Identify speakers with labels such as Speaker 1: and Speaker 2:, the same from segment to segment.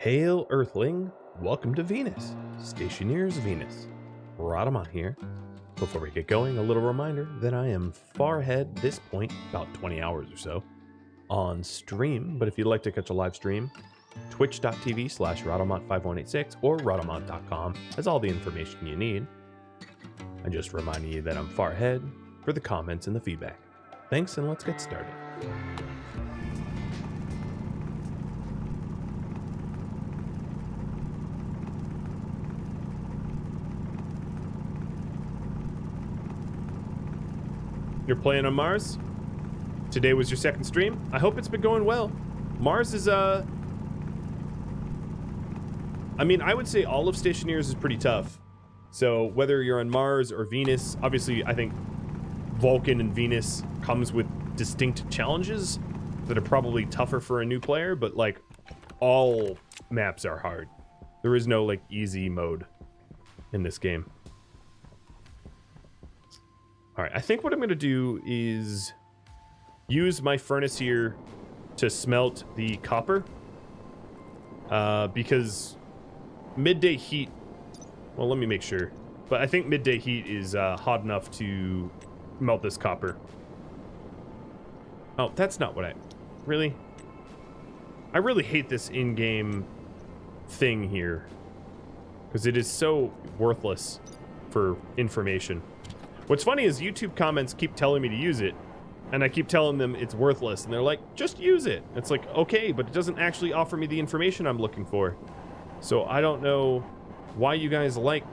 Speaker 1: Hail Earthling, welcome to Venus, Stationeers Venus. Rhadamant here. Before we get going, a little reminder that I am far ahead at this point, about 20 hours or so, on stream, but if you'd like to catch a live stream, twitch.tv/Rhadamant5186 or Rhadamant.com has all the information you need. I'm just reminding you that I'm far ahead for the comments and the feedback. Thanks, and let's get started. You're playing on Mars? Today was your second stream? I hope it's been going well. Mars is, I mean, I would say all of Stationeers is pretty tough. So whether you're on Mars or Venus, obviously I think Vulcan and Venus comes with distinct challenges that are probably tougher for a new player, but like all maps are hard. There is no like easy mode in this game. All right, I think what I'm going to do is use my furnace here to smelt the copper because midday heat, well, let me make sure, but I think midday heat is hot enough to melt this copper. Oh, that's not what I really hate this in-game thing here because it is so worthless for information. What's funny is YouTube comments keep telling me to use it, and I keep telling them it's worthless, and they're like, just use it. It's like, okay, but it doesn't actually offer me the information I'm looking for. So I don't know why you guys like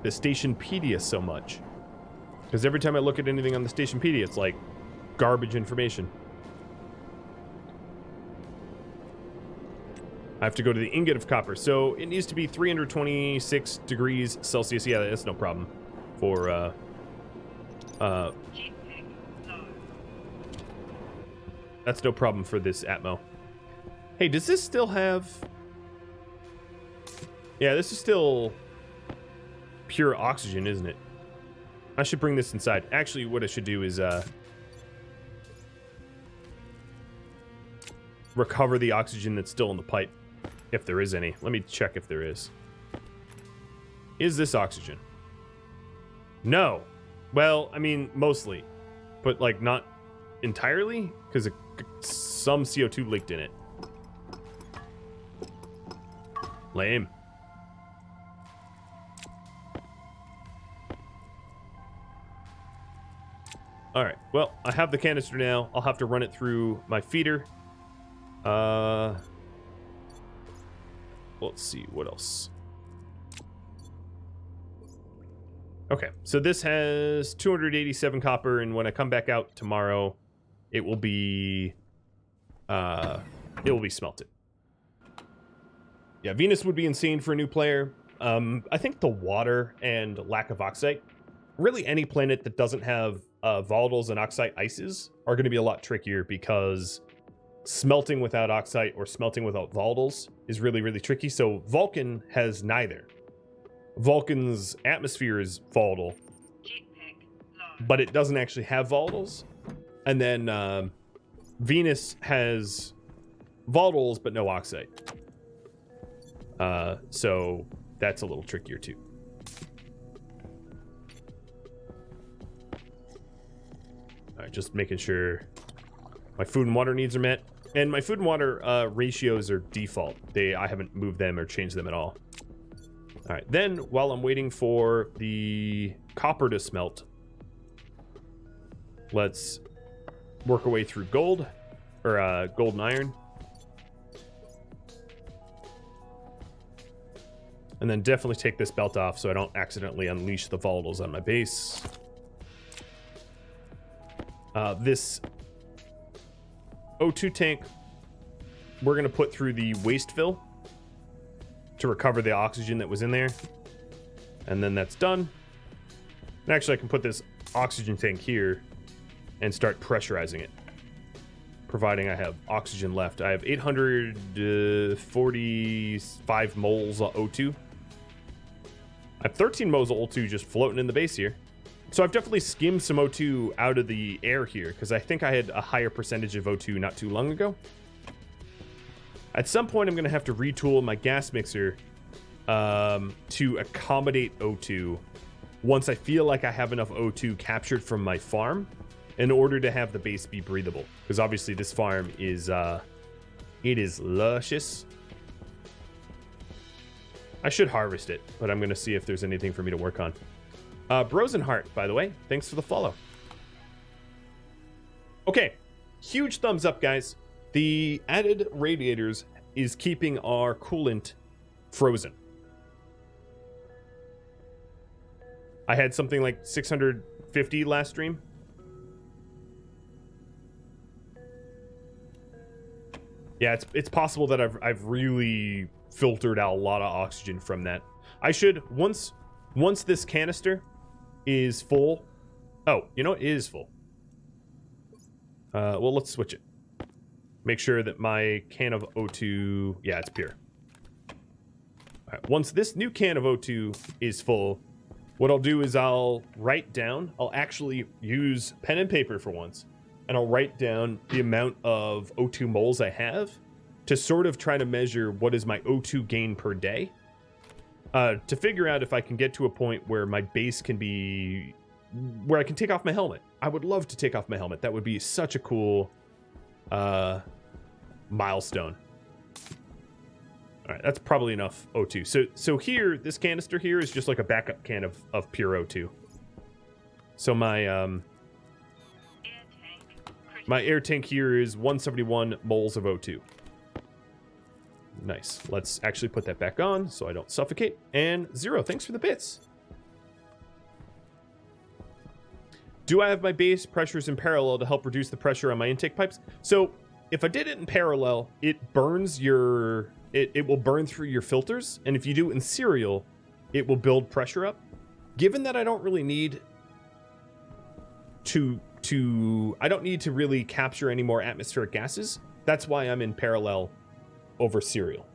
Speaker 1: the Stationpedia so much. Because every time I look at anything on the Stationpedia, it's like garbage information. I have to go to the ingot of copper. So it needs to be 326 degrees Celsius. Yeah, that's no problem for, that's no problem for this Atmo. Hey, does this still have... Yeah, this is still pure oxygen, isn't it? I should bring this inside. Actually, what I should do is recover the oxygen that's still in the pipe, if there is any. Let me check if there is. Is this oxygen? No. Well, I mean, mostly, but like not entirely, because some CO2 leaked in it. Lame. All right, well, I have the canister now. I'll have to run it through my feeder. Let's see, what else? Okay, so this has 287 copper, and when I come back out tomorrow, it will be smelted. Yeah, Venus would be insane for a new player. I think the water and lack of oxide, really any planet that doesn't have volatiles and oxide ices are going to be a lot trickier because smelting without oxide or smelting without volatiles is really, really tricky. So Vulcan has neither. Vulcan's atmosphere is volatile, but it doesn't actually have volatiles. And then Venus has volatiles, but no oxide. So that's a little trickier too. All right, just making sure my food and water needs are met. And my food and water ratios are default. I haven't moved them or changed them at all. All right, then while I'm waiting for the copper to smelt, let's work our way through gold, or gold and iron. And then definitely take this belt off so I don't accidentally unleash the volatiles on my base. This O2 tank, we're going to put through the waste fill to recover the oxygen that was in there. And then that's done. And actually, I can put this oxygen tank here and start pressurizing it, providing I have oxygen left. I have 845 moles of O2. I have 13 moles of O2 just floating in the base here. So I've definitely skimmed some O2 out of the air here, because I think I had a higher percentage of O2 not too long ago. At some point, I'm going to have to retool my gas mixer to accommodate O2 once I feel like I have enough O2 captured from my farm in order to have the base be breathable. Because obviously this farm is, it is luscious. I should harvest it, but I'm going to see if there's anything for me to work on. Brosenhart, by the way, thanks for the follow. Okay, huge thumbs up, guys. The added radiators is keeping our coolant frozen. I had something like 650 last stream. Yeah, it's possible that I've really filtered out a lot of oxygen from that. I should, once this canister is full. Oh, you know, it is full. Well, let's switch it. Make sure that my can of O2, yeah, it's pure. All right, once this new can of O2 is full, what I'll do is I'll write down, I'll actually use pen and paper for once, and I'll write down the amount of O2 moles I have to sort of try to measure what is my O2 gain per day, to figure out if I can get to a point where my base can be, where I can take off my helmet. I would love to take off my helmet. That would be such a cool milestone. All right, that's probably enough O2. So here, this canister here is just like a backup can of pure O2. So my my air tank here is 171 moles of O2. Nice. Let's actually put that back on so I don't suffocate. And Zero, thanks for the bits. Do I have my base pressures in parallel to help reduce the pressure on my intake pipes? So if I did it in parallel, it burns your... It will burn through your filters, and if you do it in serial, it will build pressure up. Given that I don't really need I don't need to really capture any more atmospheric gases, that's why I'm in parallel over serial.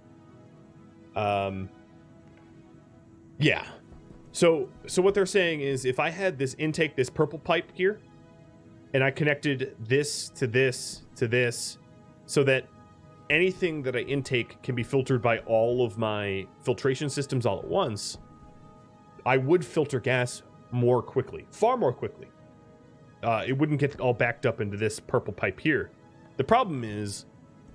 Speaker 1: Yeah. So what they're saying is if I had this intake, this purple pipe here, and I connected this to this to this, so that anything that I intake can be filtered by all of my filtration systems all at once, I would filter gas more quickly, far more quickly. It wouldn't get all backed up into this purple pipe here. The problem is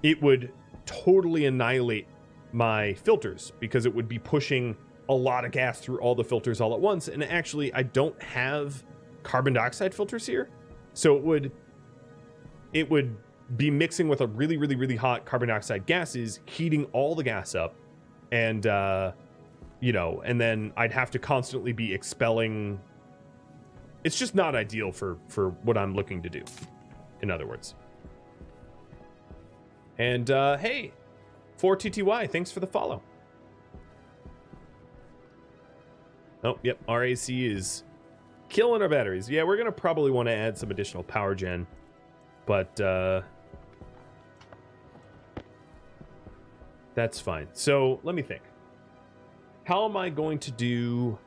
Speaker 1: it would totally annihilate my filters because it would be pushing a lot of gas through all the filters all at once. And actually, I don't have carbon dioxide filters here. So it would be mixing with a really, really, really hot carbon dioxide gases, heating all the gas up. And, you know, and then I'd have to constantly be expelling. It's just not ideal for what I'm looking to do, in other words. And, hey, 4TTY, thanks for the follow. Oh, yep, RAC is killing our batteries. Yeah, we're going to probably want to add some additional power gen. But, that's fine. So, let me think. How am I going to do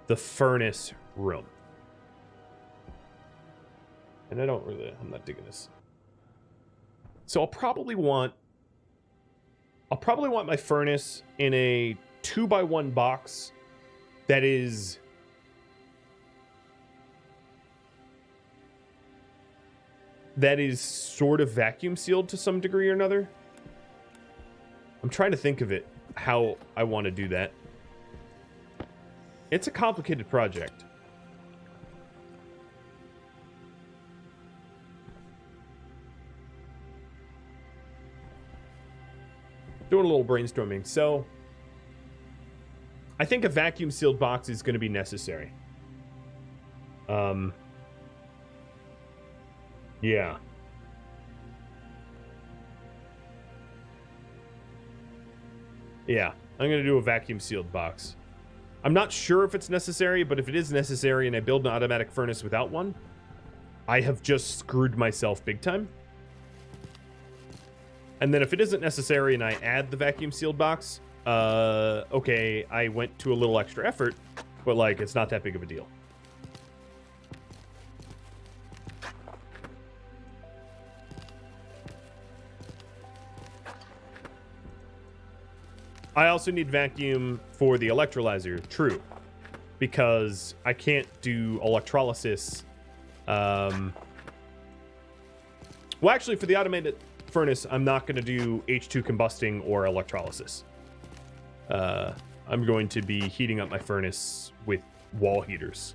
Speaker 1: the furnace room? And I'm not digging this. So I'll probably want my furnace in a 2x1 box that is sort of vacuum sealed to some degree or another. I'm trying to think of it, how I want to do that. It's a complicated project. Doing a little brainstorming. So I think a vacuum sealed box is going to be necessary. Yeah. Yeah, I'm going to do a vacuum sealed box. I'm not sure if it's necessary, but if it is necessary and I build an automatic furnace without one, I have just screwed myself big time. And then if it isn't necessary and I add the vacuum sealed box, okay, I went to a little extra effort, but like, it's not that big of a deal. I also need vacuum for the electrolyzer. True. Because I can't do electrolysis. Well, actually, for the automated furnace, I'm not going to do H2 combusting or electrolysis. I'm going to be heating up my furnace with wall heaters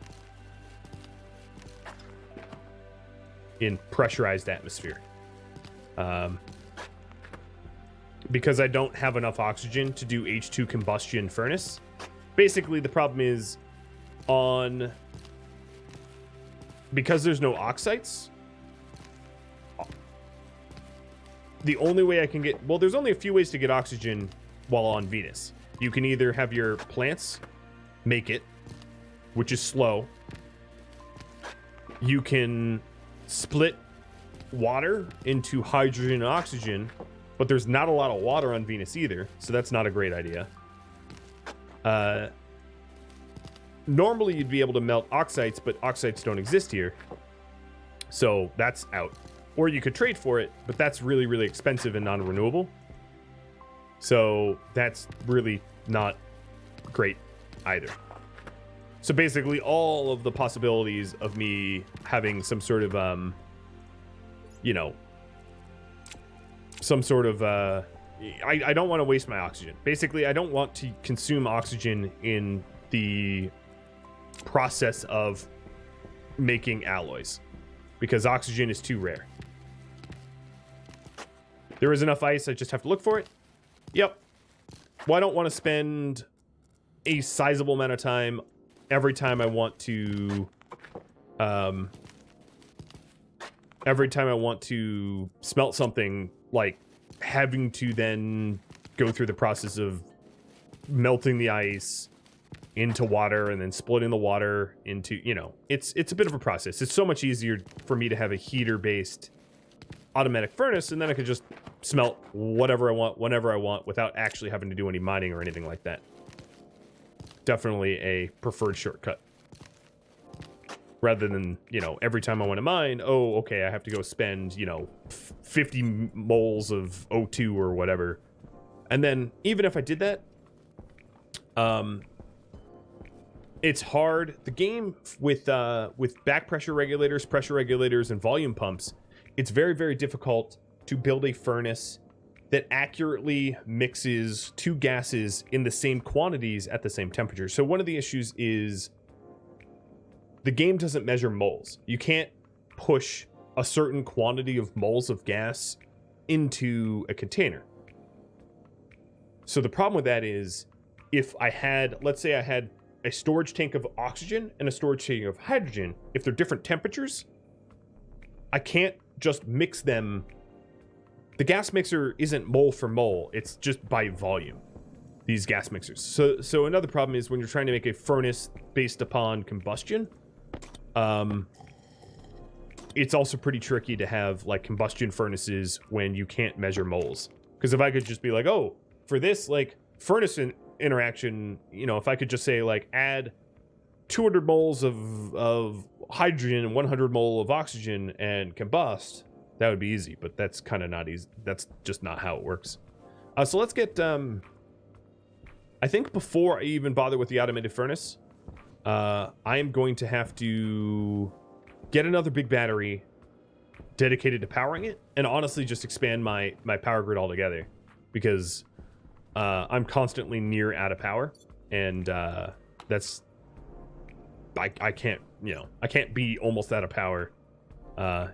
Speaker 1: in pressurized atmosphere. Because I don't have enough oxygen to do H2 combustion furnace. Basically, the problem is because there's no oxides, the only way I can get... Well, there's only a few ways to get oxygen while on Venus. You can either have your plants make it, which is slow. You can split water into hydrogen and oxygen, but there's not a lot of water on Venus either, so that's not a great idea. Normally, you'd be able to melt oxides, but oxides don't exist here, so that's out. Or you could trade for it, but that's really, really expensive and non-renewable. So that's really not great either. So basically, all of the possibilities of me having some sort of, some sort of, I don't want to waste my oxygen. Basically, I don't want to consume oxygen in the process of making alloys because oxygen is too rare. There is enough ice, I just have to look for it. Yep. Well, I don't want to spend a sizable amount of time every time I want to smelt something, like having to then go through the process of melting the ice into water and then splitting the water into, it's a bit of a process. It's so much easier for me to have a heater based automatic furnace, and then I could just smelt whatever I want whenever I want without actually having to do any mining or anything like that. Definitely a preferred shortcut. Rather than, every time I want to mine, oh, okay, I have to go spend, 50 moles of O2 or whatever. And then, even if I did that, it's hard. The game with back pressure regulators, and volume pumps, it's very, very difficult to build a furnace that accurately mixes two gases in the same quantities at the same temperature. So one of the issues is the game doesn't measure moles. You can't push a certain quantity of moles of gas into a container. So the problem with that is if I had, let's say I had a storage tank of oxygen and a storage tank of hydrogen, if they're different temperatures, I can't just mix them. The gas mixer isn't mole for mole, it's just by volume, these gas mixers. So another problem is when you're trying to make a furnace based upon combustion, it's also pretty tricky to have like combustion furnaces when you can't measure moles. Because if I could just be like, oh, for this like furnace interaction, if I could just say like add 200 moles of hydrogen and 100 mole of oxygen and combust, that would be easy, but that's kind of not easy. That's just not how it works. So let's get, I think before I even bother with the automated furnace, I am going to have to get another big battery dedicated to powering it, and honestly just expand my power grid altogether, because I'm constantly near out of power, and that's... I can't, I can't be almost out of power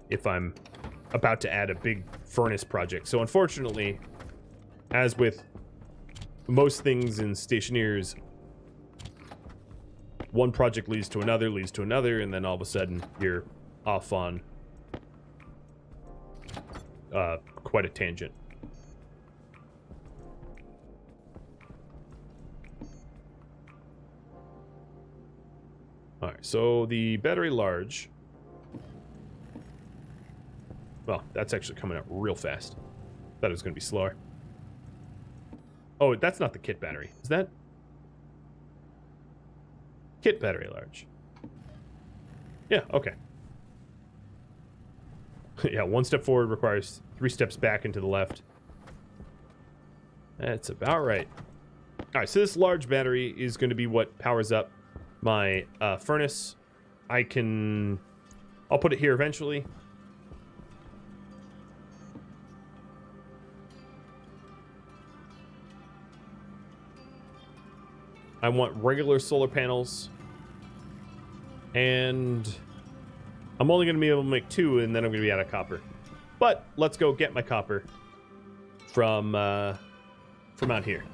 Speaker 1: if I'm about to add a big furnace project. So unfortunately, as with most things in Stationeers, one project leads to another, and then all of a sudden you're off on quite a tangent. All right, so the battery large. Well, that's actually coming out real fast. Thought it was going to be slower. Oh, that's not the kit battery. Is that? Kit battery large. Yeah, okay. Yeah, 1 step forward requires 3 steps back and to the left. That's about right. right, so this large battery is going to be what powers up my furnace. I'll put it here eventually. I want regular solar panels. And I'm only going to be able to make 2, and then I'm going to be out of copper. But let's go get my copper from out here.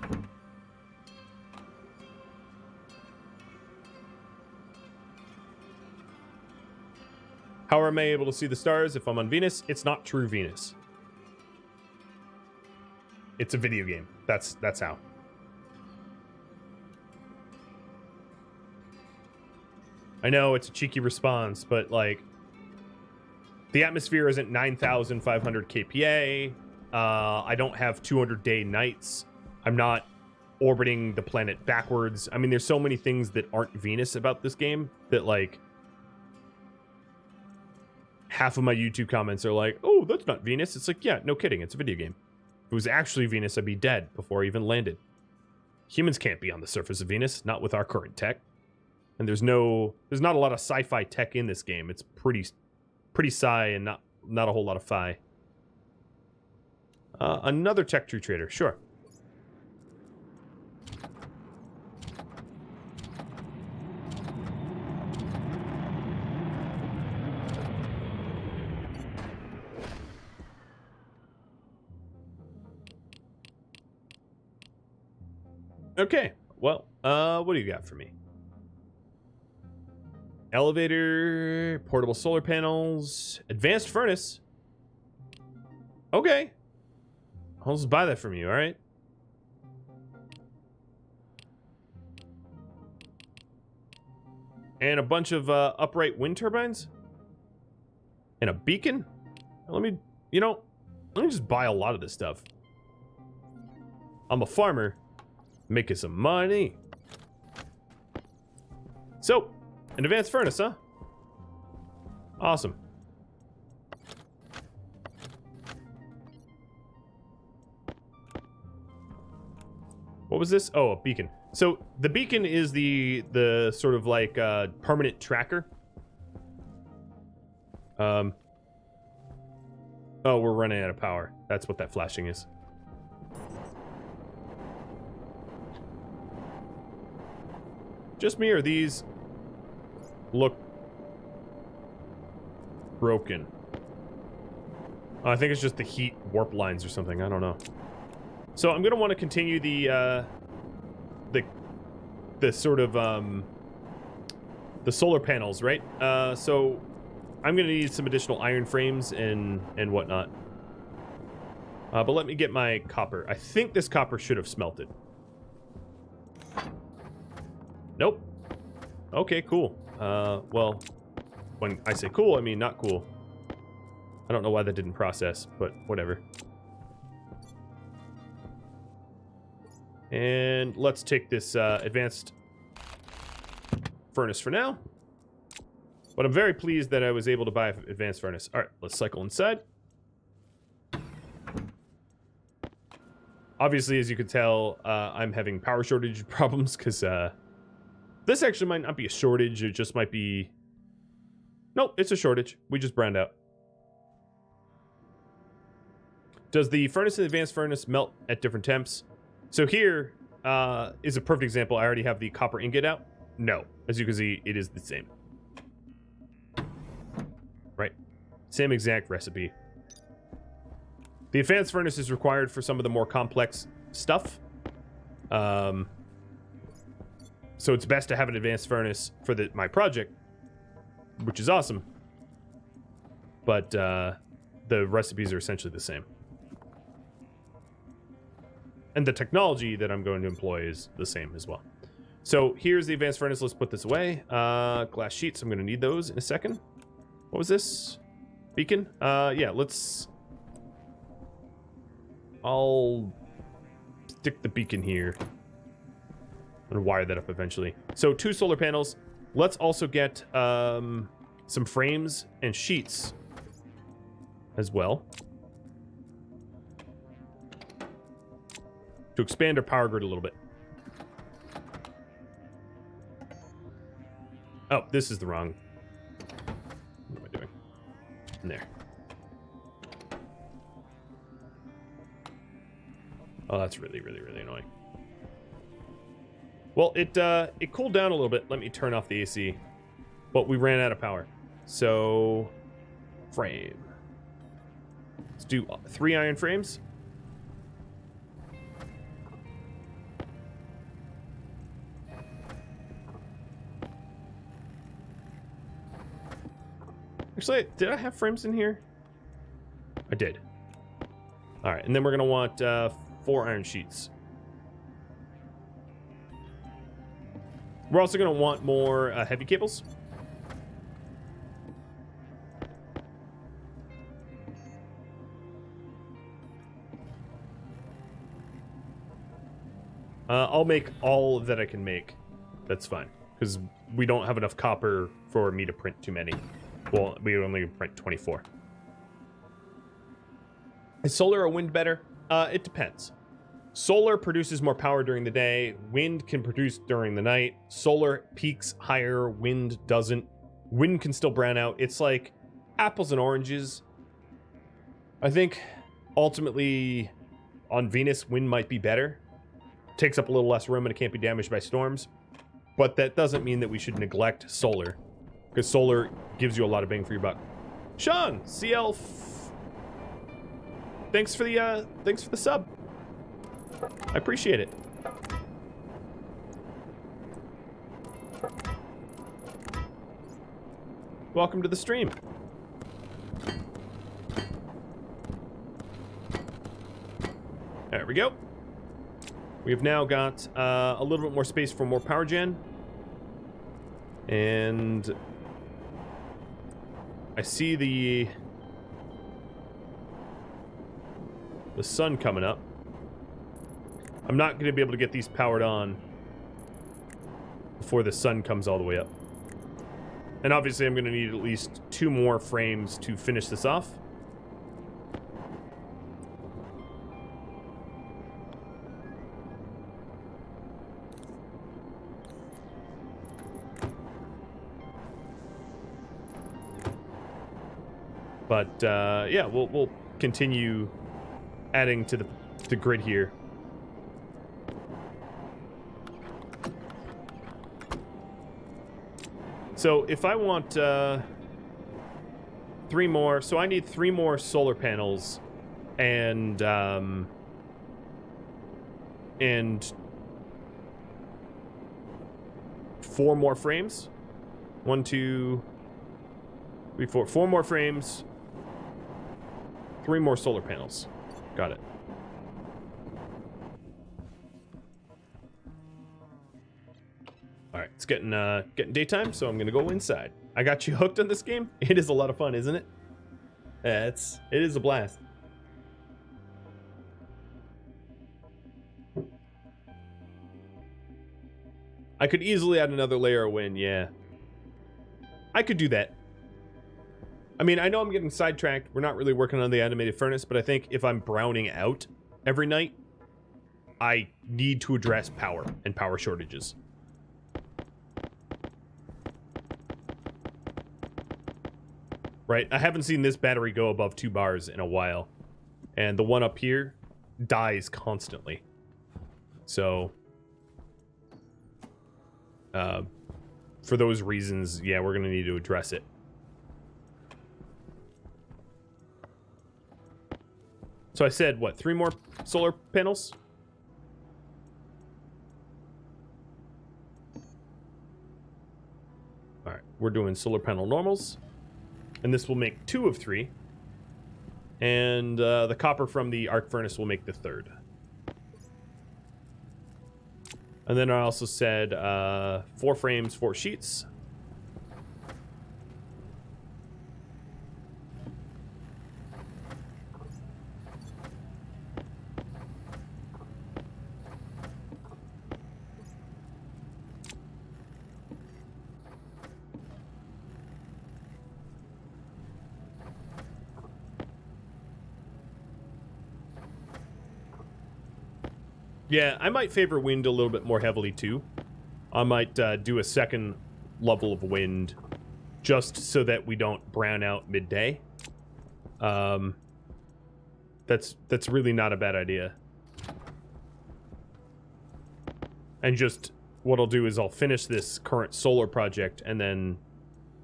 Speaker 1: How am I able to see the stars if I'm on Venus? It's not true Venus. It's a video game. That's how. I know it's a cheeky response, but like the atmosphere isn't 9,500 kPa. I don't have 200-day nights. I'm not orbiting the planet backwards. I mean, there's so many things that aren't Venus about this game that like half of my YouTube comments are like, oh, that's not Venus. It's like, yeah, no kidding. It's a video game. If it was actually Venus, I'd be dead before I even landed. Humans can't be on the surface of Venus, not with our current tech. And there's not a lot of sci-fi tech in this game. It's pretty sci and not a whole lot of fi. Another tech tree trader, sure. Okay, well, what do you got for me? Elevator, portable solar panels, advanced furnace. Okay. I'll just buy that from you, all right? And a bunch of upright wind turbines? And a beacon? Let me just buy a lot of this stuff. I'm a farmer, making some money. So, an advanced furnace, huh? Awesome. What was this? Oh, a beacon. So the beacon is the sort of like permanent tracker. Oh, we're running out of power. That's what that flashing is. Just me, or these look broken? I think it's just the heat warp lines or something. I don't know. So I'm gonna want to continue the sort of the solar panels, right? So I'm gonna need some additional iron frames and whatnot. But let me get my copper. I think this copper should have smelted. Nope. Okay, cool. Well, when I say cool, I mean not cool. I don't know why that didn't process, but whatever. And let's take this advanced furnace for now. But I'm very pleased that I was able to buy an advanced furnace. All right, let's cycle inside. Obviously, as you can tell, I'm having power shortage problems because this actually might not be a shortage. It just might be... Nope, it's a shortage. We just browned out. Does the furnace and advanced furnace melt at different temps? So here is a perfect example. I already have the copper ingot out. No, as you can see, it is the same. Right, same exact recipe. The advanced furnace is required for some of the more complex stuff. So it's best to have an advanced furnace for my project, which is awesome. But the recipes are essentially the same. And the technology that I'm going to employ is the same as well. So here's the advanced furnace. Let's put this away. Glass sheets. I'm going to need those in a second. What was this? Beacon? Yeah, let's... I'll stick the beacon here. I'm going to wire that up eventually. So 2 solar panels. Let's also get some frames and sheets as well, to expand our power grid a little bit. Oh, this is the wrong. What am I doing? In there. Oh, that's really, really, really annoying. Well, it cooled down a little bit. Let me turn off the AC. But we ran out of power. So, frame. Let's do 3 iron frames. Actually, did I have frames in here? I did. All right, and then we're gonna want 4 iron sheets. We're also gonna want more heavy cables. I'll make all that I can make. That's fine, because we don't have enough copper for me to print too many. Well, we only print 24. Is solar or wind better? It depends. Solar produces more power during the day. Wind can produce during the night. Solar peaks higher. Wind doesn't. Wind can still brown out. It's like apples and oranges. I think ultimately on Venus, wind might be better. Takes up a little less room and it can't be damaged by storms. But that doesn't mean that we should neglect solar, because solar gives you a lot of bang for your buck. Sean, CL, thanks for the sub. I appreciate it. Welcome to the stream. There we go. We've now got a little bit more space for more power gen. And I see the sun coming up. I'm not going to be able to get these powered on before the sun comes all the way up. And obviously I'm going to need at least 2 more frames to finish this off. But yeah, we'll continue adding to the grid here. So if I want 3 more, so I need 3 more solar panels and 4 more frames. 1, 2, 3, 4. 4 more frames. 3 more solar panels. Got it. All right, it's getting daytime, so I'm gonna go inside. I got you hooked on this game. It is a lot of fun, isn't it? Yeah, it is a blast. I could easily add another layer of wind. Yeah, I could do that. I mean, I know I'm getting sidetracked. We're not really working on the animated furnace, but I think if I'm browning out every night, I need to address power and power shortages. Right? I haven't seen this battery go above 2 bars in a while. And the one up here dies constantly. So, for those reasons, yeah, we're going to need to address it. So I said, what, 3 more solar panels? All right, we're doing solar panel normals. And this will make 2 of 3. And the copper from the arc furnace will make the 3rd. And then I also said 4 frames, 4 sheets. Yeah, I might favor wind a little bit more heavily too. I might do a second level of wind, just so that we don't brown out midday. That's really not a bad idea. And just what I'll do is I'll finish this current solar project and then,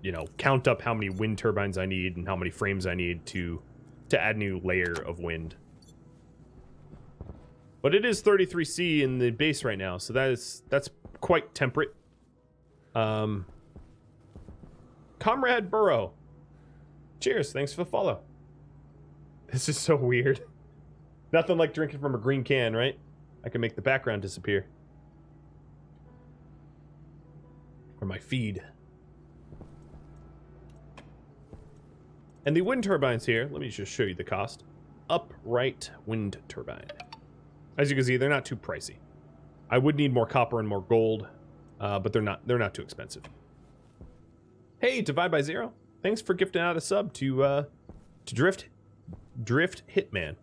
Speaker 1: you know, count up how many wind turbines I need and how many frames I need to add a new layer of wind. But it is 33C in the base right now, so that's quite temperate. Comrade Burrow, cheers, thanks for the follow. This is so weird. Nothing like drinking from a green can, right? I can make the background disappear. Or my feed. And the wind turbines here, let me just show you the cost. Upright wind turbine. As you can see, they're not too pricey. I would need more copper and more gold, but they're not too expensive. Hey, Divide by Zero, thanks for gifting out a sub to Drift Hitman.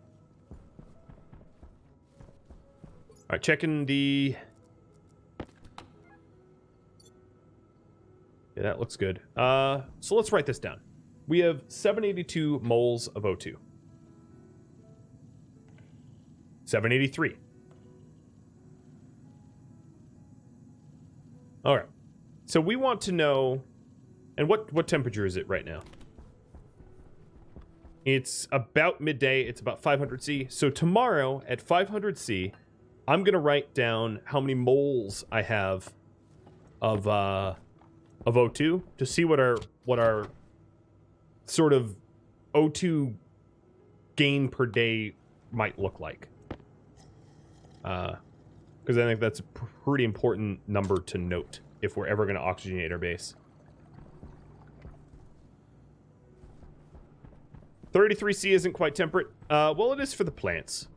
Speaker 1: All right, checking the. Yeah, that looks good. So let's write this down. We have 782 moles of O2. 783. All right. So we want to know, and what temperature is it right now? It's about midday. It's about 500 C. So tomorrow at 500 C, I'm gonna write down how many moles I have of O2 to see what our sort of O2 gain per day might look like. Because I think that's a pretty important number to note if we're ever going to oxygenate our base. 33C isn't quite temperate. Well, it is for the plants.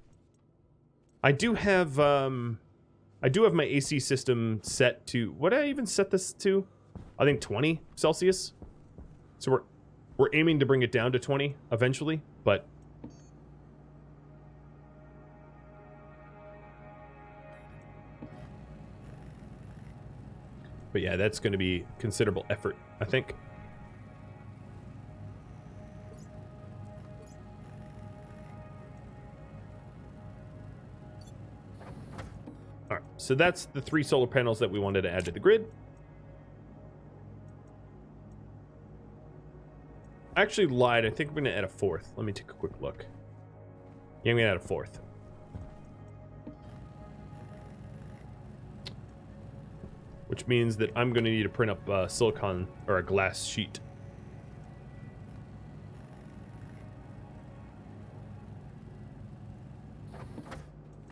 Speaker 1: I do have my AC system set to, what did I even set this to? I think 20 Celsius. So we're aiming to bring it down to 20 eventually, but yeah, that's going to be considerable effort, I think. All right, so that's the 3 solar panels that we wanted to add to the grid. I actually lied. I think I'm going to add a 4th. Let me take a quick look. Yeah, I'm going to add a 4th. Which means that I'm going to need to print up silicon or a glass sheet.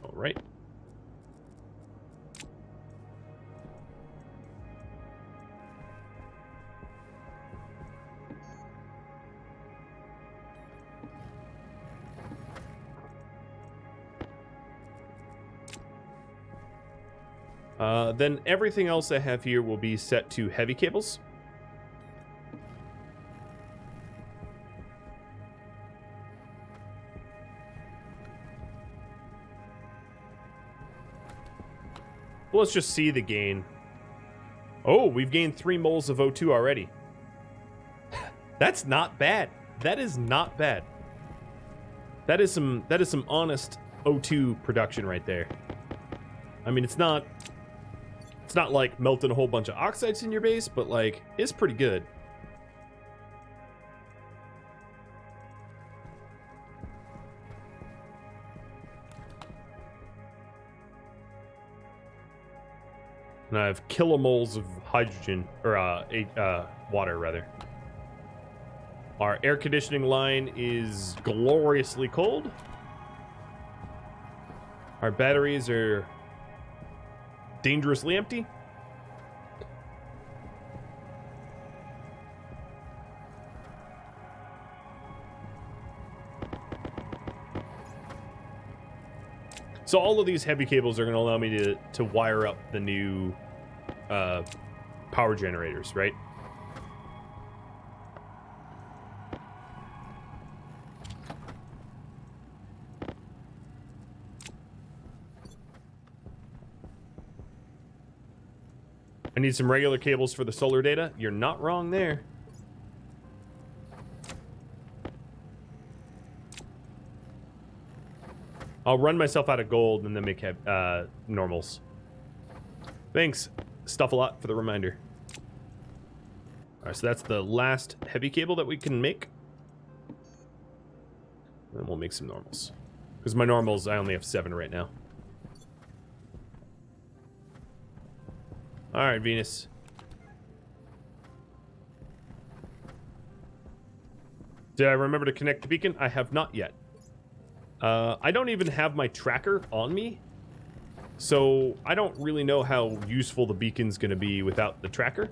Speaker 1: All right. Then everything else I have here will be set to heavy cables. Well, let's just see the gain. Oh, we've gained 3 moles of O2 already. That's not bad. That is not bad. That is some honest O2 production right there. I mean, it's not like melting a whole bunch of oxides in your base, but like it's pretty good. And I have kilomoles of hydrogen, or water rather. Our air conditioning line is gloriously cold. Our batteries are dangerously empty. So all of these heavy cables are going to allow me to wire up the new power generators, right? I need some regular cables for the solar data. You're not wrong there. I'll run myself out of gold and then make normals. Thanks, Stuff a lot, for the reminder. Alright, so that's the last heavy cable that we can make. And we'll make some normals. Because my normals, I only have 7 right now. Alright, Venus. Did I remember to connect the beacon? I have not yet. I don't even have my tracker on me. So I don't really know how useful the beacon's going to be without the tracker.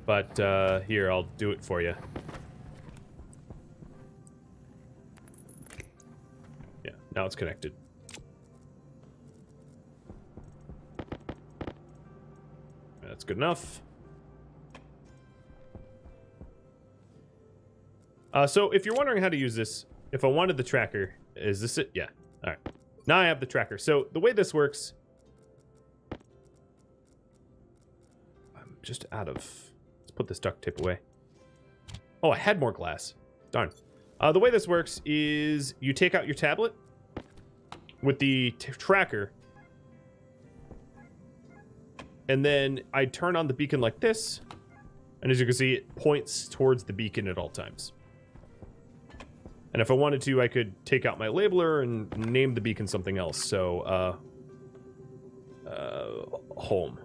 Speaker 1: But here, I'll do it for you. Yeah, now it's connected. That's good enough. So if you're wondering how to use this, if I wanted the tracker, is this it? Yeah. All right. Now I have the tracker. So the way this works, I'm just out of. Let's put this duct tape away. Oh, I had more glass. Darn. The way this works is you take out your tablet with the tracker, and then I turn on the beacon like this, and as you can see, it points towards the beacon at all times. And if I wanted to, I could take out my labeler and name the beacon something else. So, home,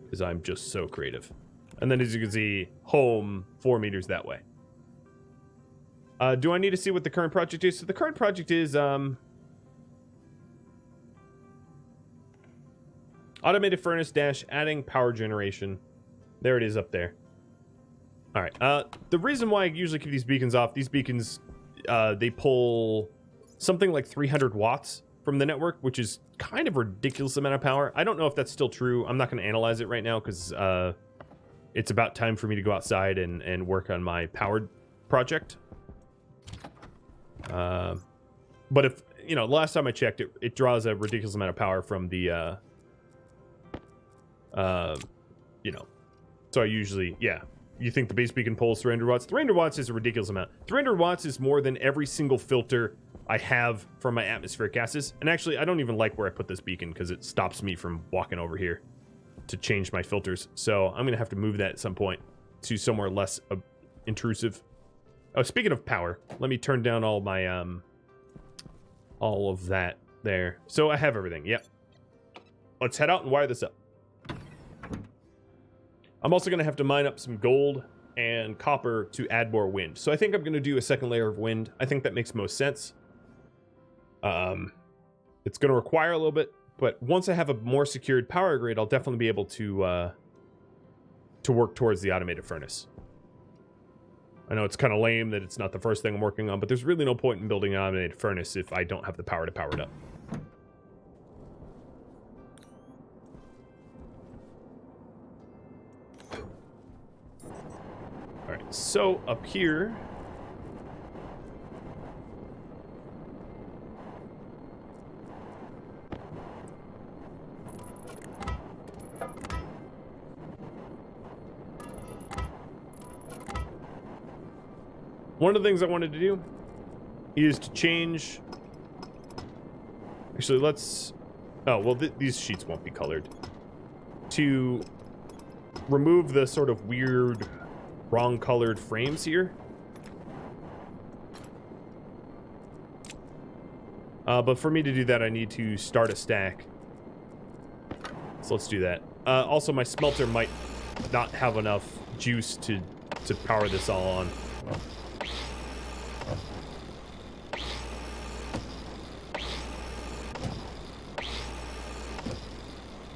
Speaker 1: because I'm just so creative. And then as you can see, home 4 meters that way. Do I need to see what the current project is? So the current project is, automated furnace dash adding power generation. There it is up there. All right. The reason why I usually keep these beacons off, these beacons, they pull something like 300 watts from the network, which is kind of a ridiculous amount of power. I don't know if that's still true. I'm not going to analyze it right now because it's about time for me to go outside and work on my powered project. But if, you know, last time I checked, it draws a ridiculous amount of power from the, you know, so I usually, yeah. You think the base beacon pulls 300 watts? 300 watts is a ridiculous amount. 300 watts is more than every single filter I have for my atmospheric gases. And actually, I don't even like where I put this beacon because it stops me from walking over here to change my filters. So I'm going to have to move that at some point to somewhere less intrusive. Oh, speaking of power, let me turn down all my, all of that there. So I have everything. Yep. Let's head out and wire this up. I'm also going to have to mine up some gold and copper to add more wind. So I think I'm going to do a second layer of wind. I think that makes most sense. It's going to require a little bit, but once I have a more secured power grid, I'll definitely be able to work towards the automated furnace. I know it's kind of lame that it's not the first thing I'm working on, but there's really no point in building an automated furnace if I don't have the power to power it up. Alright, so up here, one of the things I wanted to do is to change, actually let's, oh well these sheets won't be colored, to remove the sort of weird wrong colored frames here. But for me to do that, I need to start a stack. So let's do that. Also, my smelter might not have enough juice to power this all on.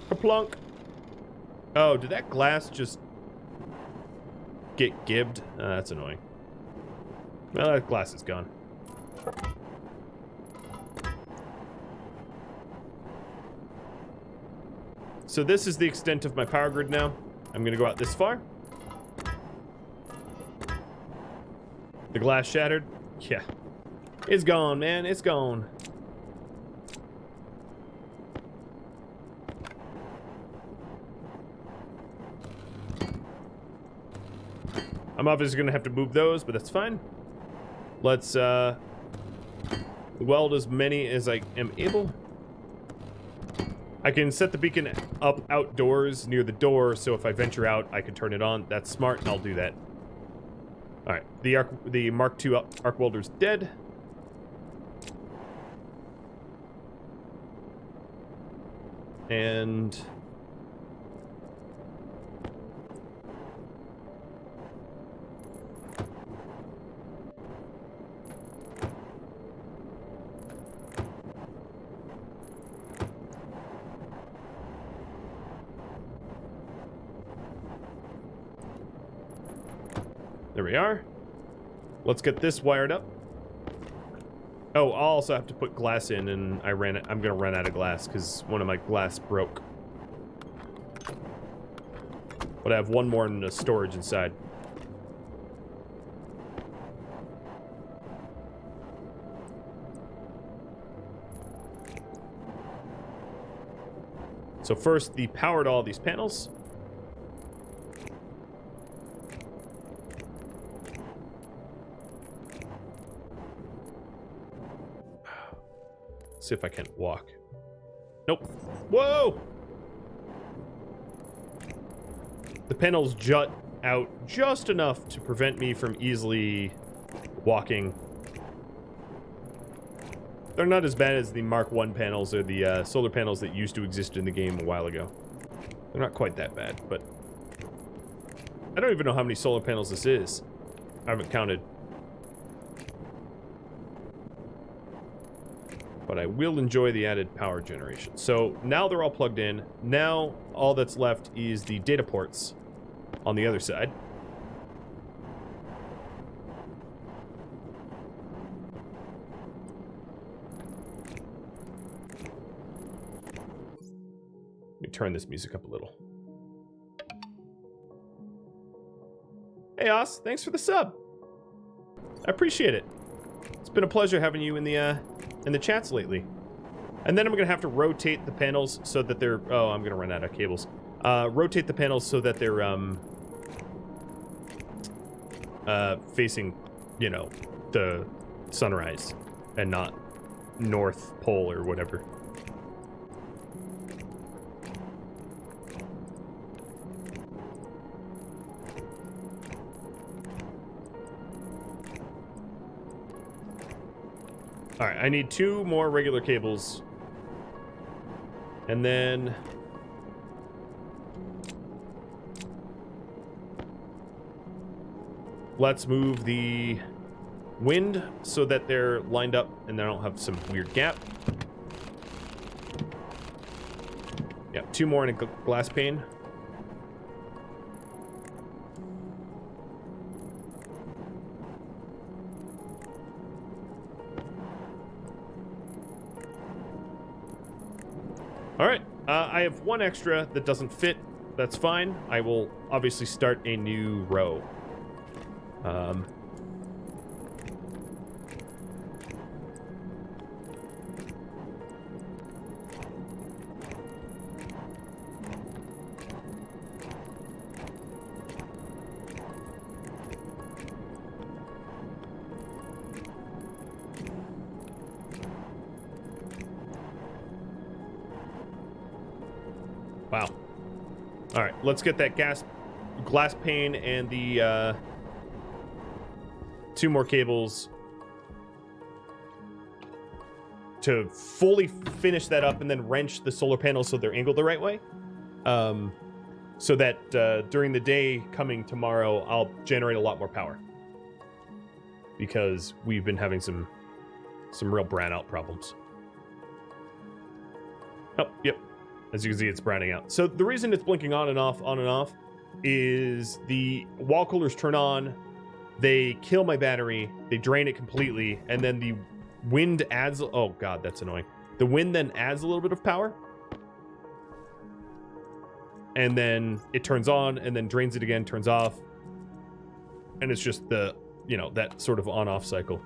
Speaker 1: Kaplunk. Oh, did that glass just get gibbed? That's annoying. Well, that glass is gone. So this is the extent of my power grid now. I'm gonna go out this far. The glass shattered. Yeah. It's gone, man. It's gone. I'm obviously going to have to move those, but that's fine. Let's weld as many as I am able. I can set the beacon up outdoors near the door, so if I venture out, I can turn it on. That's smart, and I'll do that. All right, the Mark II arc welder's dead. And there we are. Let's get this wired up. Oh, I'll also have to put glass in, and I'm gonna run out of glass because one of my glass broke. But I have one more in the storage inside. So first, the power to all these panels. See if I can walk. Nope. Whoa! The panels jut out just enough to prevent me from easily walking. They're not as bad as the Mark I panels or the solar panels that used to exist in the game a while ago. They're not quite that bad, but I don't even know how many solar panels this is. I haven't counted. But I will enjoy the added power generation. So now they're all plugged in. Now all that's left is the data ports on the other side. Let me turn this music up a little. Hey, Os, thanks for the sub. I appreciate it. It's been a pleasure having you in the chats lately. And then I'm gonna have to rotate the panels so that they're, oh, I'm gonna run out of cables. Rotate the panels so that they're facing, you know, the sunrise and not North Pole or whatever. All right, I need 2 more regular cables. And then let's move the wind so that they're lined up and they don't have some weird gap. Yeah, 2 more in a glass pane. All right, I have 1 extra that doesn't fit. That's fine. I will obviously start a new row. Wow. All right, let's get that glass pane and the 2 more cables to fully finish that up and then wrench the solar panels so they're angled the right way. So that during the day coming tomorrow, I'll generate a lot more power. Because we've been having some real brownout problems. Oh, yep. As you can see, it's browning out. So the reason it's blinking on and off, is the wall coolers turn on, they kill my battery, they drain it completely, and then the wind adds, oh god, that's annoying. The wind then adds a little bit of power, and then it turns on, and then drains it again, turns off, and it's just the, you know, that sort of on-off cycle.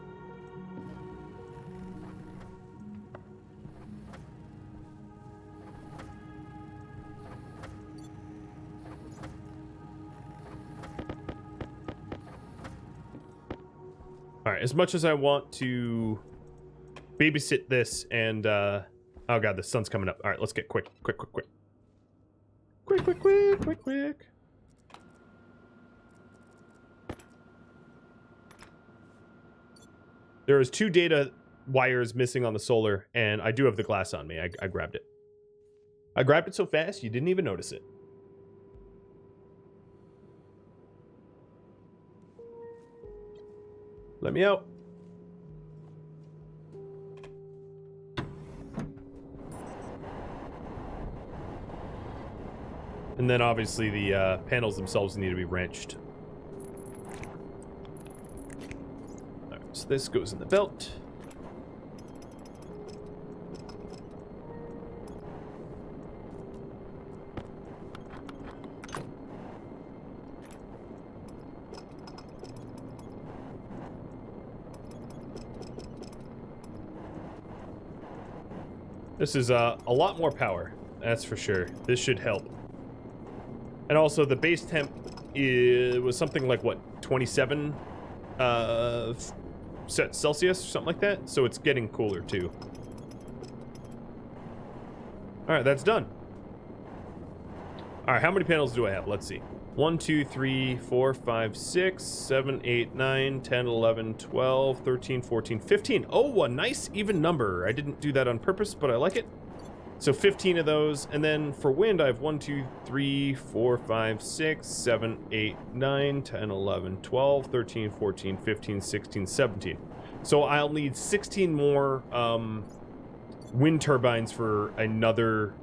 Speaker 1: All right, as much as I want to babysit this and, oh god, the sun's coming up. All right, let's get quick. Quick. There is 2 data wires missing on the solar, and I do have the glass on me. I grabbed it. I grabbed it so fast, you didn't even notice it. Let me out. And then obviously the panels themselves need to be wrenched. Alright, so this goes in the belt. This is a lot more power, that's for sure. This should help. And also the base temp was something like, what, 27 Celsius or something like that? So it's getting cooler too. Alright, that's done. Alright, how many panels do I have? Let's see. 1, 2, 3, 4, 5, 6, 7, 8, 9, 10, 11, 12, 13, 14, 15. Oh, a nice even number. I didn't do that on purpose, but I like it. So 15 of those. And then for wind, I have 1, 2, 3, 4, 5, 6, 7, 8, 9, 10, 11, 12, 13, 14, 15, 16, 17. So I'll need 16 more wind turbines for another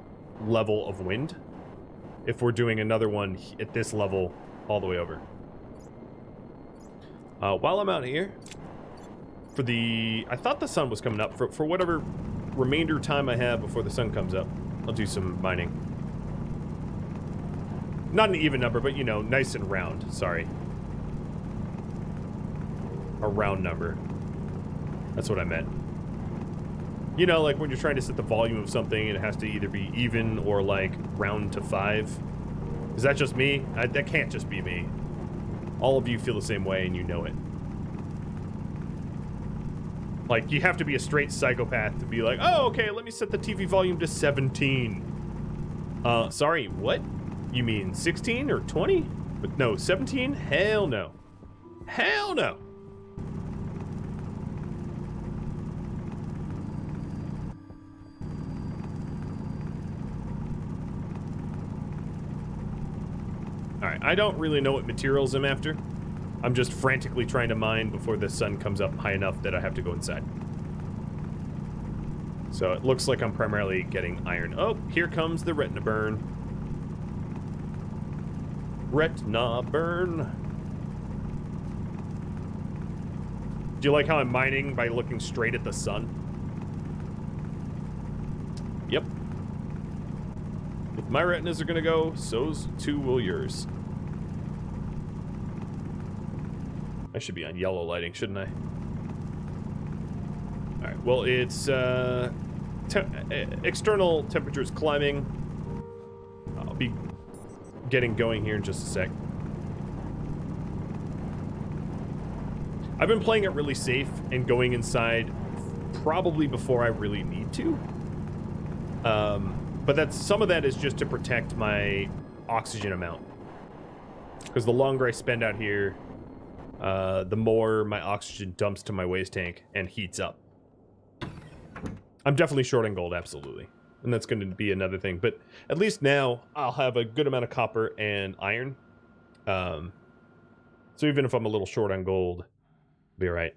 Speaker 1: level of wind, if we're doing another one at this level all the way over. While I'm out here, for the... I thought the sun was coming up. For whatever remainder time I have before the sun comes up, I'll do some mining. Not an even number, but, you know, nice and round. Sorry. A round number. That's what I meant. You know, like when you're trying to set the volume of something, it has to either be even or like round to 5. Is that just me? That can't just be me. All of you feel the same way and you know it. Like, you have to be a straight psychopath to be like, oh, okay, let me set the TV volume to 17. Sorry, what? You mean 16 or 20? But no, 17? Hell no. Hell no. Alright, I don't really know what materials I'm after. I'm just frantically trying to mine before the sun comes up high enough that I have to go inside. So it looks like I'm primarily getting iron. Oh, here comes the retina burn. Retina burn. Do you like how I'm mining by looking straight at the sun? Yep. If my retinas are gonna go, so too will yours. I should be on yellow lighting, shouldn't I? Alright, well, it's external temperatures climbing. I'll be getting going here in just a sec. I've been playing it really safe and going inside probably before I really need to. But some of that is just to protect my oxygen amount. Because the longer I spend out here, the more my oxygen dumps to my waste tank and heats up. I'm definitely short on gold, absolutely. And that's going to be another thing. But at least now, I'll have a good amount of copper and iron. So even if I'm a little short on gold, I'll be alright.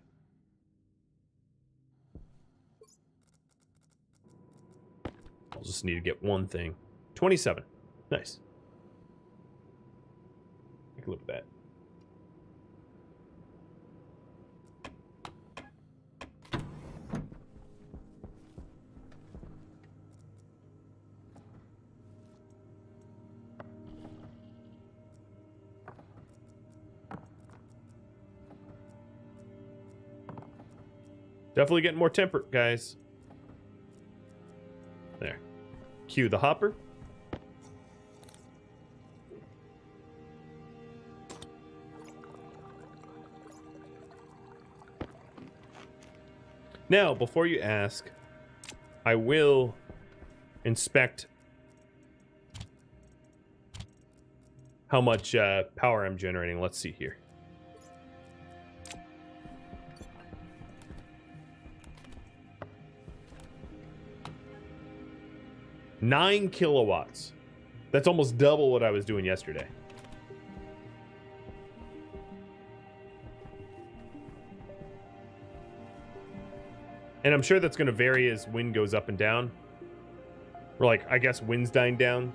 Speaker 1: I'll just need to get one thing. 27. Nice. Take a look at that. Definitely getting more temperate, guys. There. Cue the hopper. Now, before you ask, I will inspect how much power I'm generating. Let's see here. $9 kilowatts. That's almost double what I was doing yesterday. And I'm sure that's going to vary as wind goes up and down. Or like, I guess wind's dying down.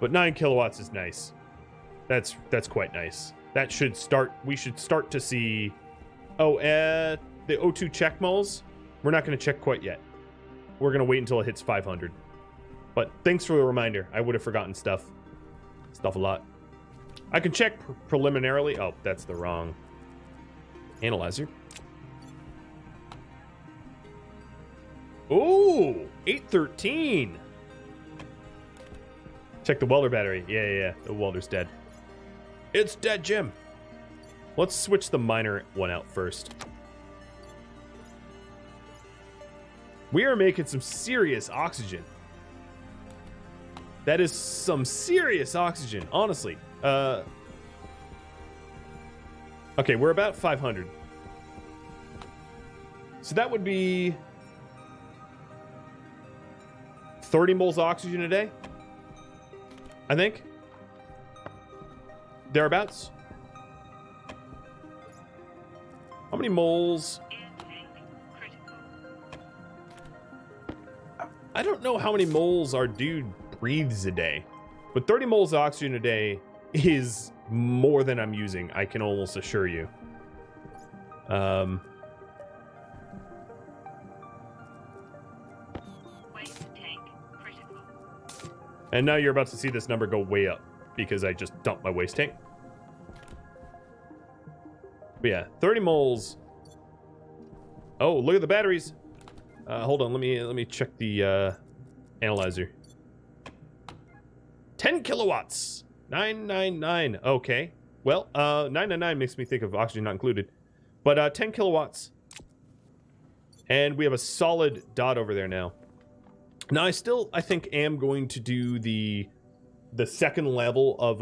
Speaker 1: But 9 kilowatts is nice. That's quite nice. That should start, we should start to see... Oh, the O2 check moles, we're not going to check quite yet. We're going to wait until it hits 500. But thanks for the reminder. I would have forgotten stuff a lot. I can check preliminarily. Oh, that's the wrong analyzer. Ooh, 813. Check the welder battery. Yeah. The welder's dead. It's dead, Jim. Let's switch the minor one out first. We are making some serious oxygen. That is some serious oxygen, honestly. Okay, we're about 500. So that would be 30 moles oxygen a day, I think. Thereabouts. How many moles? I don't know how many moles our dude breathes a day, but 30 moles of oxygen a day is more than I'm using, I can almost assure you.
Speaker 2: Waste tank critical.
Speaker 1: And now you're about to see this number go way up because I just dumped my waste tank. But yeah, 30 moles. Oh, look at the batteries. Hold on, let me check the analyzer. 10 kilowatts. 999. Okay. Well, 999 makes me think of oxygen not included. But 10 kilowatts. And we have a solid dot over there now. Now I think am going to do the second level of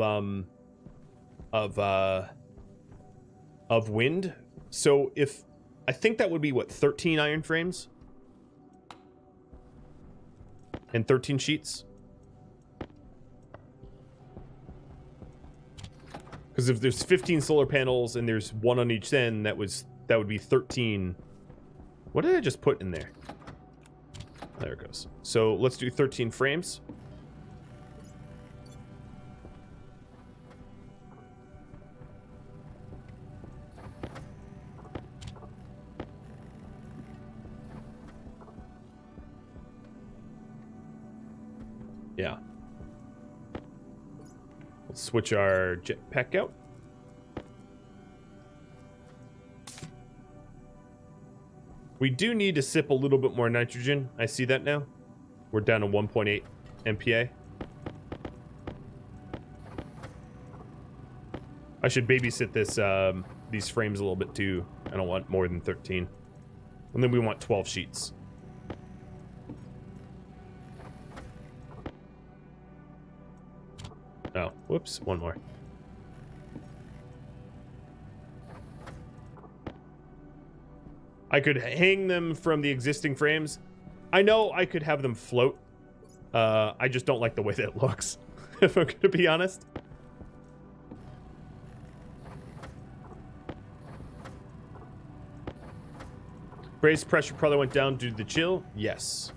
Speaker 1: wind. So if I think that would be what, 13 iron frames? And 13 sheets? Because if there's 15 solar panels and there's one on each end, that would be 13. What did I just put in there? There it goes. So let's do 13 frames. Yeah. Let's switch our jetpack out. We do need to sip a little bit more nitrogen. I see that now. We're down to 1.8 MPa. I should babysit this these frames a little bit too. I don't want more than 13. And then we want 12 sheets. Oh, whoops, one more. I could hang them from the existing frames. I know I could have them float. I just don't like the way that it looks, if I'm gonna be honest. Base pressure probably went down due to the chill. Yes.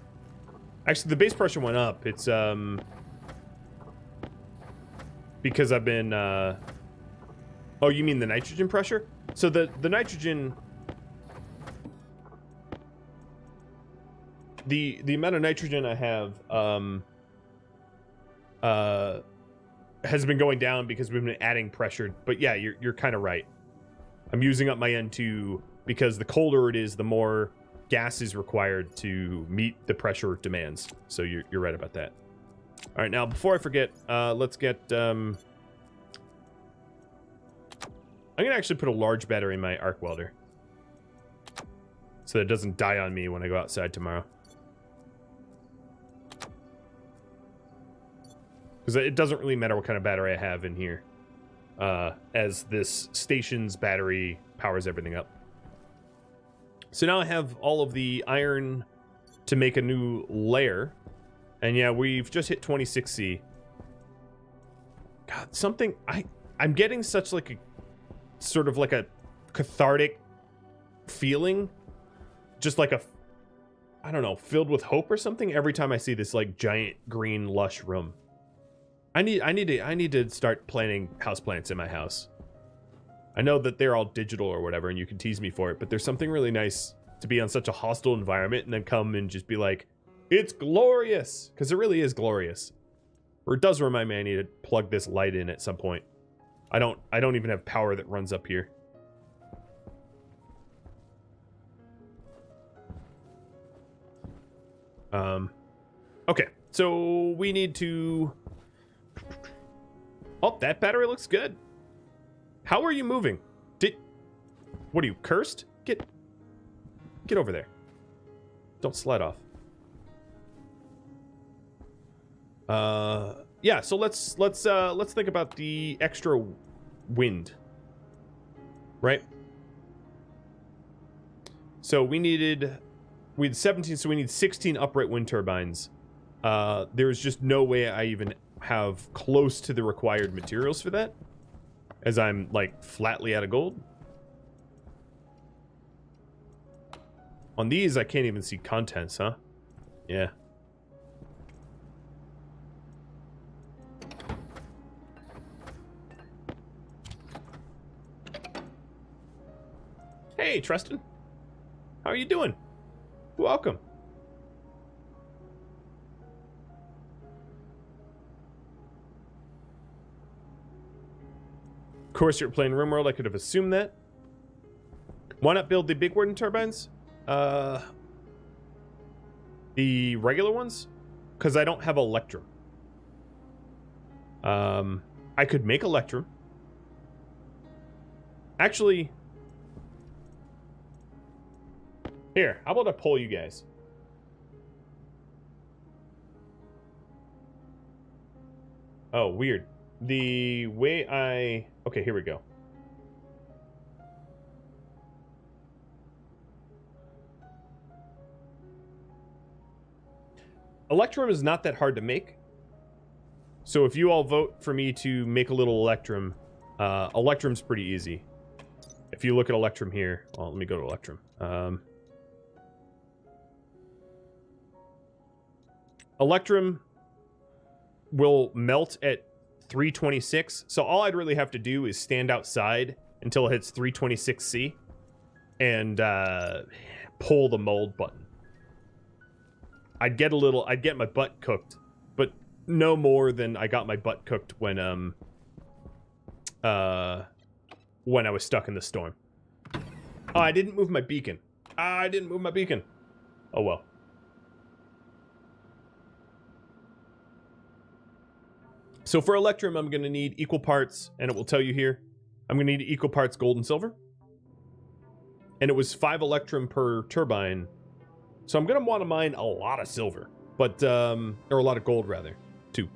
Speaker 1: Actually, the base pressure went up. It's because I've been oh, you mean the nitrogen pressure? So the nitrogen, the amount of nitrogen I have has been going down because we've been adding pressure. But yeah, you're kind of right. I'm using up my N2 because the colder it is, the more gas is required to meet the pressure demands. So you're right about that. All right, now before I forget, let's get I'm gonna actually put a large battery in my arc welder. so that it doesn't die on me when I go outside tomorrow. Because it doesn't really matter what kind of battery I have in here, as this station's battery powers everything up. So now I have all of the iron to make a new layer. And yeah, we've just hit 26C. God, something... I'm getting such like a... sort of like a cathartic feeling. Just like a... I don't know, filled with hope or something every time I see this like giant green lush room. I need to start planting houseplants in my house. I know that they're all digital or whatever, and you can tease me for it, but there's something really nice to be on such a hostile environment and then come and just be like, it's glorious! Because it really is glorious. Or it does remind me I need to plug this light in at some point. I don't even have power that runs up here. Okay, so we need to... Oh, that battery looks good. How are you moving? What are you, cursed? Get over there. Don't slide off. Yeah, so let's think about the extra wind. Right? So we had 17, so we need 16 upright wind turbines. There's just no way I even have close to the required materials for that, as I'm like flatly out of gold. On these, I can't even see contents, huh? Yeah. Hey, Tristan. How are you doing? Welcome. Of course, you're playing RimWorld. I could have assumed that. Why not build the big wind turbines? The regular ones? Because I don't have Electrum. I could make Electrum. Actually... Here, how about I poll you guys? Oh, weird. The way I... Okay, here we go. Electrum is not that hard to make. So if you all vote for me to make a little Electrum, Electrum's pretty easy. If you look at Electrum here... Well, let me go to Electrum. Electrum will melt at 326, so all I'd really have to do is stand outside until it hits 326C and pull the mold button. I'd get my butt cooked, but no more than I got my butt cooked when I was stuck in the storm. Oh, I didn't move my beacon. Oh well. So for Electrum, I'm going to need equal parts, and it will tell you here, I'm going to need equal parts gold and silver. And it was 5 Electrum per turbine. So I'm going to want to mine a lot of silver, but, or a lot of gold rather, too.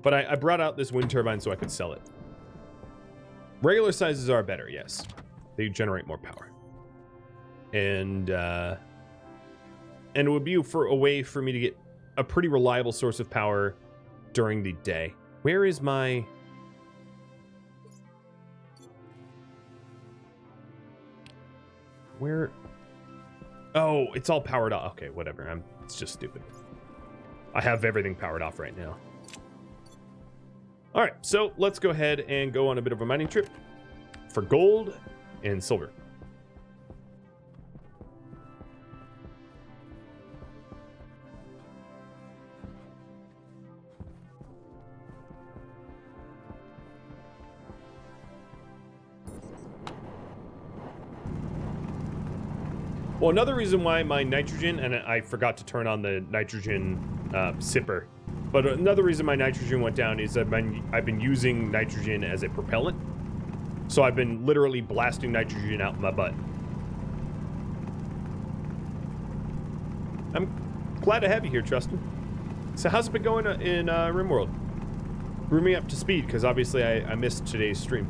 Speaker 1: But I brought out this wind turbine so I could sell it. Regular sizes are better, yes. They generate more power. And it would be a way for me to get a pretty reliable source of power during the day. Where is my... Where... Oh, it's all powered off. Okay, whatever. It's just stupid. I have everything powered off right now. Alright, so let's go ahead and go on a bit of a mining trip for gold and silver. Well, another reason why my nitrogen, and I forgot to turn on the nitrogen sipper, but another reason my nitrogen went down is I've been using nitrogen as a propellant. So I've been literally blasting nitrogen out my butt. I'm glad to have you here, Tristan. So how's it been going in RimWorld? Bring me up to speed, because obviously I missed today's stream.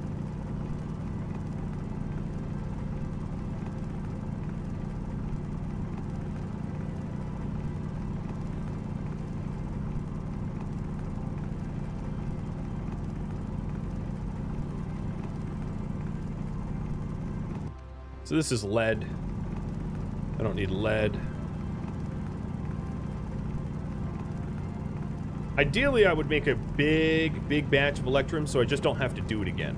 Speaker 1: So this is lead. I don't need lead. Ideally, I would make a big batch of Electrum so I just don't have to do it again.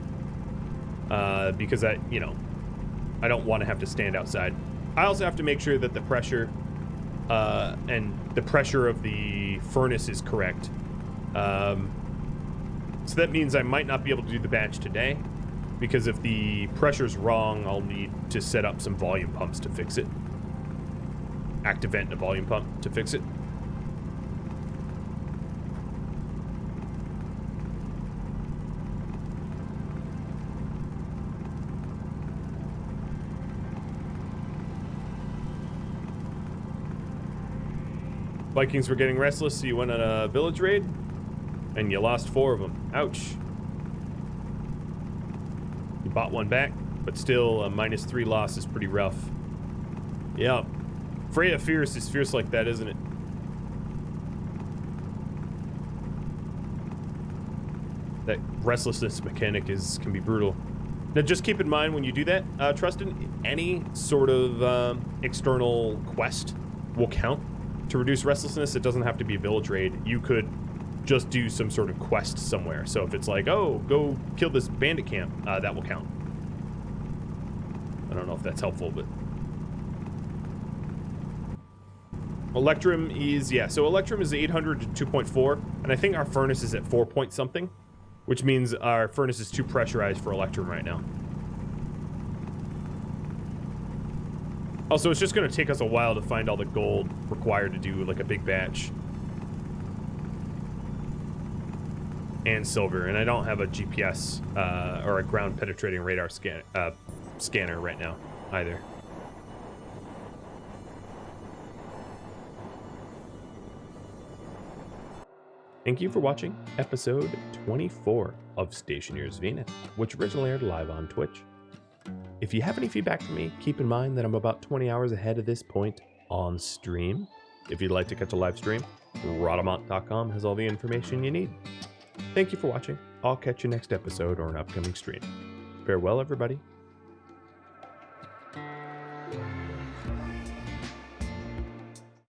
Speaker 1: Because I don't want to have to stand outside. I also have to make sure that the pressure and the pressure of the furnace is correct. So that means I might not be able to do the batch today, because if the pressure's wrong, I'll need to set up some volume pumps to fix it. Active vent and a volume pump to fix it. Vikings were getting restless, so you went on a village raid, and you lost 4 of them. Ouch. You bought one back, but still a -3 loss is pretty rough. Yeah. Freya Fierce is fierce like that, isn't it? That restlessness mechanic can be brutal. Now, just keep in mind when you do that, Trustin, any sort of external quest will count. To reduce restlessness, it doesn't have to be a village raid. You could just do some sort of quest somewhere. So if it's like, oh, go kill this bandit camp, that will count. I don't know if that's helpful, but... Electrum is, yeah, so Electrum is 800 to 2.4, and I think our furnace is at 4 point something, which means our furnace is too pressurized for Electrum right now. Also, it's just going to take us a while to find all the gold required to do, like, a big batch. And silver, and I don't have a GPS or a ground-penetrating radar scanner right now, either. Thank you for watching episode 24 of Stationeers Venus, which originally aired live on Twitch. If you have any feedback for me, keep in mind that I'm about 20 hours ahead of this point on stream. If you'd like to catch a live stream, Rhadamant.com has all the information you need. Thank you for watching. I'll catch you next episode or an upcoming stream. Farewell, everybody.